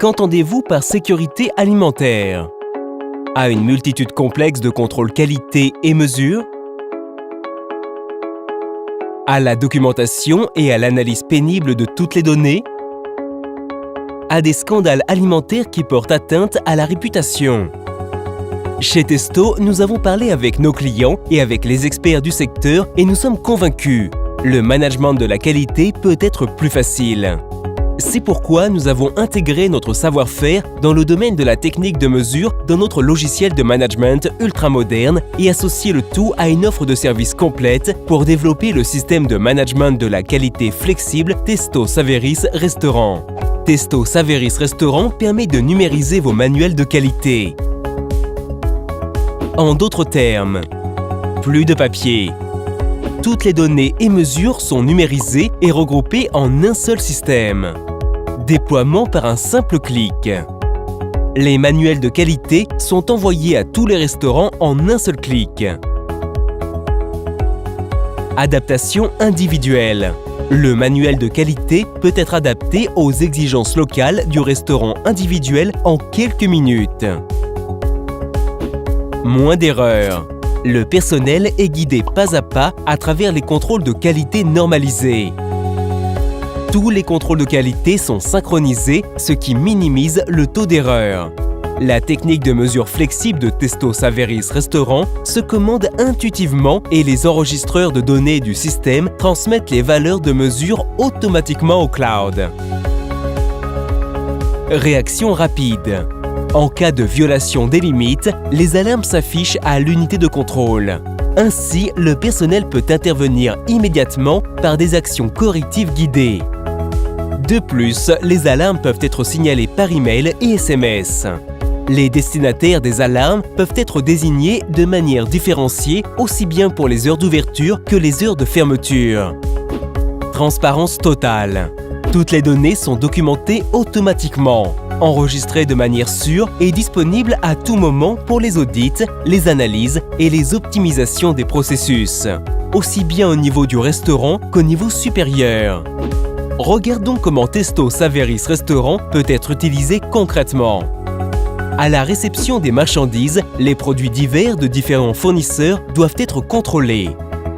Qu'entendez-vous par sécurité alimentaire? À une multitude complexe de contrôles qualité et mesure? À la documentation et à l'analyse pénible de toutes les données? À des scandales alimentaires qui portent atteinte à la réputation? Chez Testo, nous avons parlé avec nos clients et avec les experts du secteur et nous sommes convaincus. Le management de la qualité peut être plus facile. C'est pourquoi nous avons intégré notre savoir-faire dans le domaine de la technique de mesure dans notre logiciel de management ultramoderne et associé le tout à une offre de services complète pour développer le système de management de la qualité flexible Testo Saveris Restaurant. Testo Saveris Restaurant permet de numériser vos manuels de qualité. En d'autres termes, plus de papier. Toutes les données et mesures sont numérisées et regroupées en un seul système. Déploiement par un simple clic. Les manuels de qualité sont envoyés à tous les restaurants en un seul clic. Adaptation individuelle. Le manuel de qualité peut être adapté aux exigences locales du restaurant individuel en quelques minutes. Moins d'erreurs. Le personnel est guidé pas à pas à travers les contrôles de qualité normalisés. Tous les contrôles de qualité sont synchronisés, ce qui minimise le taux d'erreur. La technique de mesure flexible de Testo Saveris Restaurant se commande intuitivement et les enregistreurs de données du système transmettent les valeurs de mesure automatiquement au cloud. Réaction rapide. En cas de violation des limites, les alarmes s'affichent à l'unité de contrôle. Ainsi, le personnel peut intervenir immédiatement par des actions correctives guidées. De plus, les alarmes peuvent être signalées par email et SMS. Les destinataires des alarmes peuvent être désignés de manière différenciée aussi bien pour les heures d'ouverture que les heures de fermeture. Transparence totale. Toutes les données sont documentées automatiquement, enregistrées de manière sûre et disponibles à tout moment pour les audits, les analyses et les optimisations des processus, aussi bien au niveau du restaurant qu'au niveau supérieur. Regardons comment Testo Saveris Restaurant peut être utilisé concrètement. À la réception des marchandises, les produits divers de différents fournisseurs doivent être contrôlés.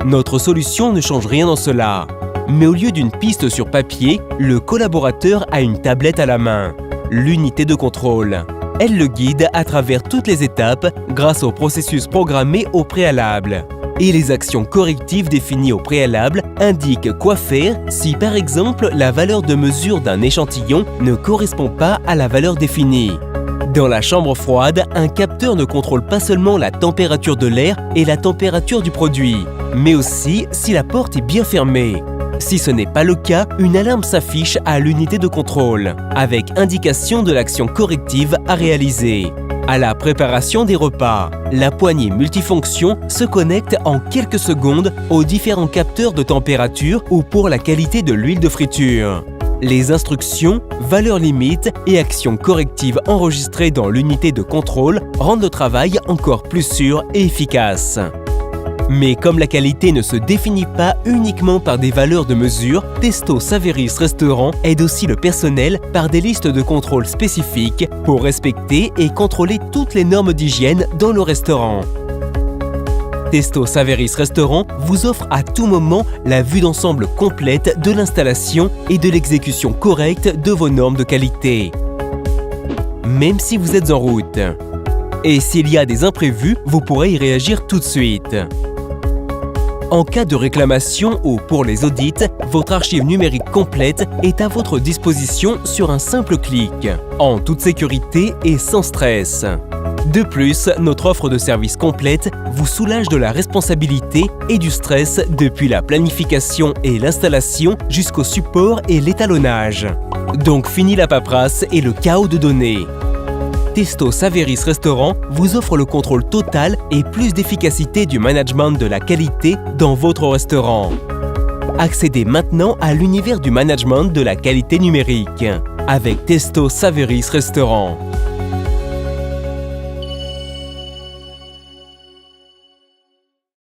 Notre solution ne change rien en cela. Mais au lieu d'une piste sur papier, le collaborateur a une tablette à la main, l'unité de contrôle. Elle le guide à travers toutes les étapes grâce au processus programmé au préalable. Et les actions correctives définies au préalable indiquent quoi faire si, par exemple, la valeur de mesure d'un échantillon ne correspond pas à la valeur définie. Dans la chambre froide, un capteur ne contrôle pas seulement la température de l'air et la température du produit, mais aussi si la porte est bien fermée. Si ce n'est pas le cas, une alarme s'affiche à l'unité de contrôle, avec indication de l'action corrective à réaliser. À la préparation des repas, la poignée multifonction se connecte en quelques secondes aux différents capteurs de température ou pour la qualité de l'huile de friture. Les instructions, valeurs limites et actions correctives enregistrées dans l'unité de contrôle rendent le travail encore plus sûr et efficace. Mais comme la qualité ne se définit pas uniquement par des valeurs de mesure, Testo Saveris Restaurant aide aussi le personnel par des listes de contrôle spécifiques pour respecter et contrôler toutes les normes d'hygiène dans le restaurant. Testo Saveris Restaurant vous offre à tout moment la vue d'ensemble complète de l'installation et de l'exécution correcte de vos normes de qualité. Même si vous êtes en route. Et s'il y a des imprévus, vous pourrez y réagir tout de suite. En cas de réclamation ou pour les audits, votre archive numérique complète est à votre disposition sur un simple clic, en toute sécurité et sans stress. De plus, notre offre de service complète vous soulage de la responsabilité et du stress depuis la planification et l'installation jusqu'au support et l'étalonnage. Donc fini la paperasse et le chaos de données. Testo Saveris Restaurant vous offre le contrôle total et plus d'efficacité du management de la qualité dans votre restaurant. Accédez maintenant à l'univers du management de la qualité numérique avec Testo Saveris Restaurant.